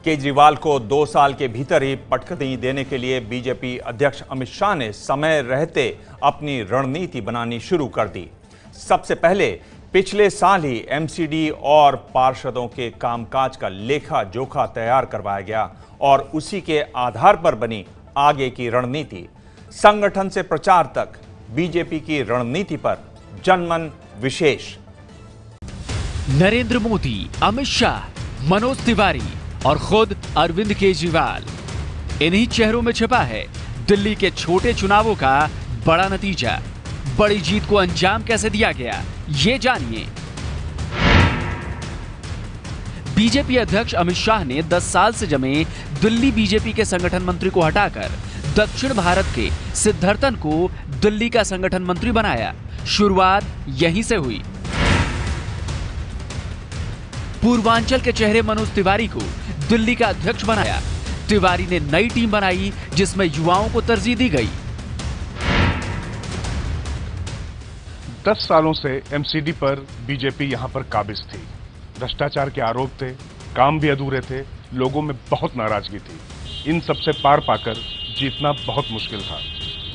केजरीवाल को 2 साल के भीतर ही पटखनी देने के लिए बीजेपी अध्यक्ष अमित शाह ने समय रहते अपनी रणनीति बनानी शुरू कर दी। सबसे पहले पिछले साल ही एमसीडी और पार्षदों के कामकाज का लेखा जोखा तैयार करवाया गया और उसी के आधार पर बनी आगे की रणनीति। संगठन से प्रचार तक बीजेपी की रणनीति पर जनमन विशेष। नरेंद्र मोदी, अमित शाह, मनोज तिवारी और खुद अरविंद केजरीवाल, इन्हीं चेहरों में छिपा है दिल्ली के छोटे चुनावों का बड़ा नतीजा। बड़ी जीत को अंजाम कैसे दिया गया, ये जानिए। बीजेपी अध्यक्ष अमित शाह ने 10 साल से जमे दिल्ली बीजेपी के संगठन मंत्री को हटाकर दक्षिण भारत के सिद्धार्थन को दिल्ली का संगठन मंत्री बनाया। शुरुआत यहीं से हुई। पूर्वांचल के चेहरे मनोज तिवारी को दिल्ली का अध्यक्ष बनाया। तिवारी ने नई टीम बनाई जिसमें युवाओं को तरजीह दी गई। 10 सालों से एमसीडी पर बीजेपी यहां पर काबिज थी। भ्रष्टाचार के आरोप थे, काम भी अधूरे थे, लोगों में बहुत नाराजगी थी। इन सबसे पार पाकर जीतना बहुत मुश्किल था,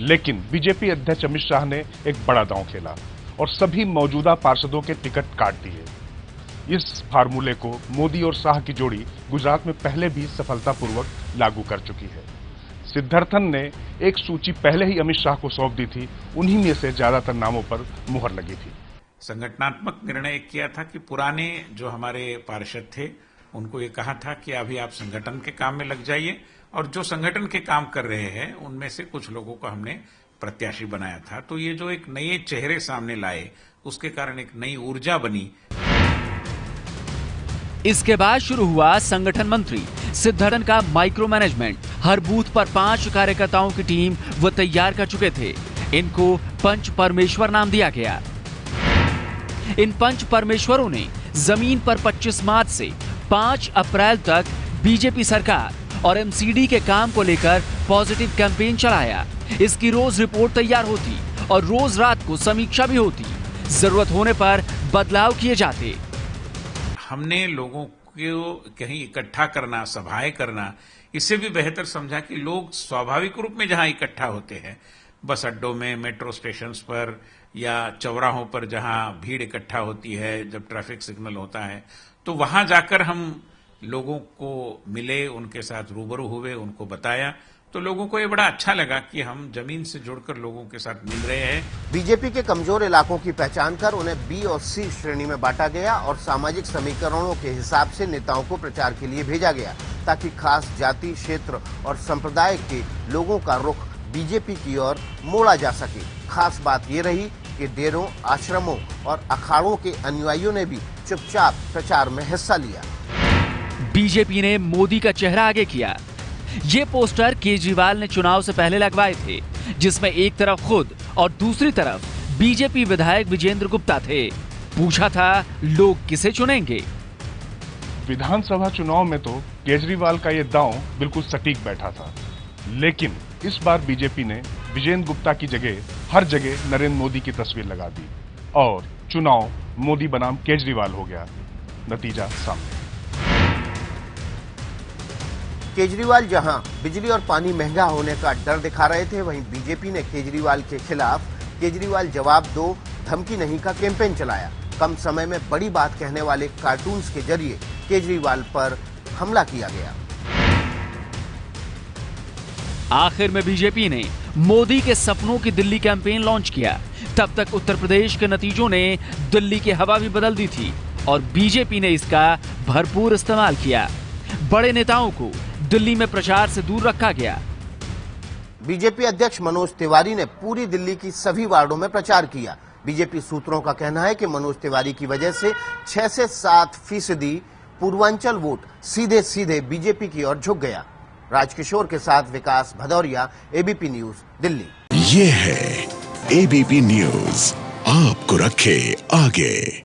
लेकिन बीजेपी अध्यक्ष अमित शाह ने एक बड़ा दांव खेला और सभी मौजूदा पार्षदों के टिकट काट दिए। इस फार्मूले को मोदी और शाह की जोड़ी गुजरात में पहले भी सफलतापूर्वक लागू कर चुकी है। सिद्धार्थन ने एक सूची पहले ही अमित शाह को सौंप दी थी, उन्हीं में से ज्यादातर नामों पर मुहर लगी थी। संगठनात्मक निर्णय किया था कि पुराने जो हमारे पार्षद थे उनको ये कहा था कि अभी आप संगठन के काम में लग जाइए, और जो संगठन के काम कर रहे हैं उनमें से कुछ लोगों को हमने प्रत्याशी बनाया था। तो ये जो एक नए चेहरे सामने लाए, उसके कारण एक नई ऊर्जा बनी। इसके बाद शुरू हुआ संगठन मंत्री सिद्धार्थन का माइक्रो मैनेजमेंट। हर बूथ पर 5 कार्यकर्ताओं की टीम वो तैयार कर चुके थे। इनको पंच परमेश्वर नाम दिया गया। इन पंच परमेश्वरों ने जमीन पर 25 मार्च से 5 अप्रैल तक बीजेपी सरकार और एमसीडी के काम को लेकर पॉजिटिव कैंपेन चलाया। इसकी रोज रिपोर्ट तैयार होती और रोज रात को समीक्षा भी होती। जरूरत होने पर बदलाव किए जाते। हमने लोगों को कहीं इकट्ठा करना, सभाएं करना, इससे भी बेहतर समझा कि लोग स्वाभाविक रूप में जहां इकट्ठा होते हैं, बस अड्डों में, मेट्रो स्टेशंस पर या चौराहों पर जहां भीड़ इकट्ठा होती है, जब ट्रैफिक सिग्नल होता है, तो वहां जाकर हम लोगों को मिले, उनके साथ रूबरू हुए, उनको बताया। तो लोगों को ये बड़ा अच्छा लगा कि हम जमीन से जुड़कर लोगों के साथ मिल रहे हैं। बीजेपी के कमजोर इलाकों की पहचान कर उन्हें बी और सी श्रेणी में बांटा गया और सामाजिक समीकरणों के हिसाब से नेताओं को प्रचार के लिए भेजा गया, ताकि खास जाति, क्षेत्र और संप्रदाय के लोगों का रुख बीजेपी की ओर मोड़ा जा सके। खास बात ये रही कि डेरों, आश्रमों और अखाड़ों के अनुयायियों ने भी चुपचाप प्रचार में हिस्सा लिया। बीजेपी ने मोदी का चेहरा आगे किया। ये पोस्टर केजरीवाल ने चुनाव से पहले लगवाए थे, जिसमें एक तरफ खुद और दूसरी तरफ बीजेपी विधायक विजेंद्र गुप्ता थे। पूछा था लोग किसे चुनेंगे। विधानसभा चुनाव में तो केजरीवाल का ये दांव बिल्कुल सटीक बैठा था, लेकिन इस बार बीजेपी ने विजेंद्र गुप्ता की जगह हर जगह नरेंद्र मोदी की तस्वीर लगा दी और चुनाव मोदी बनाम केजरीवाल हो गया। नतीजा सामने। केजरीवाल जहां बिजली और पानी महंगा होने का डर दिखा रहे थे, वहीं बीजेपी ने केजरीवाल के खिलाफ केजरीवाल जवाब दो, धमकी नहीं का कैंपेन चलाया। कम समय में बड़ी बात कहने वाले कार्टून्स के जरिए केजरीवाल पर हमला किया गया। आखिर में बीजेपी ने मोदी के सपनों की दिल्ली कैंपेन लॉन्च किया। तब तक उत्तर प्रदेश के नतीजों ने दिल्ली की हवा भी बदल दी थी और बीजेपी ने इसका भरपूर इस्तेमाल किया। बड़े नेताओं को दिल्ली में प्रचार से दूर रखा गया। बीजेपी अध्यक्ष मनोज तिवारी ने पूरी दिल्ली की सभी वार्डों में प्रचार किया। बीजेपी सूत्रों का कहना है कि मनोज तिवारी की वजह से 6 से 7% पूर्वांचल वोट सीधे सीधे बीजेपी की ओर झुक गया। राजकिशोर के साथ विकास भदौरिया, एबीपी न्यूज, दिल्ली। ये है एबीपी न्यूज, आपको रखे आगे।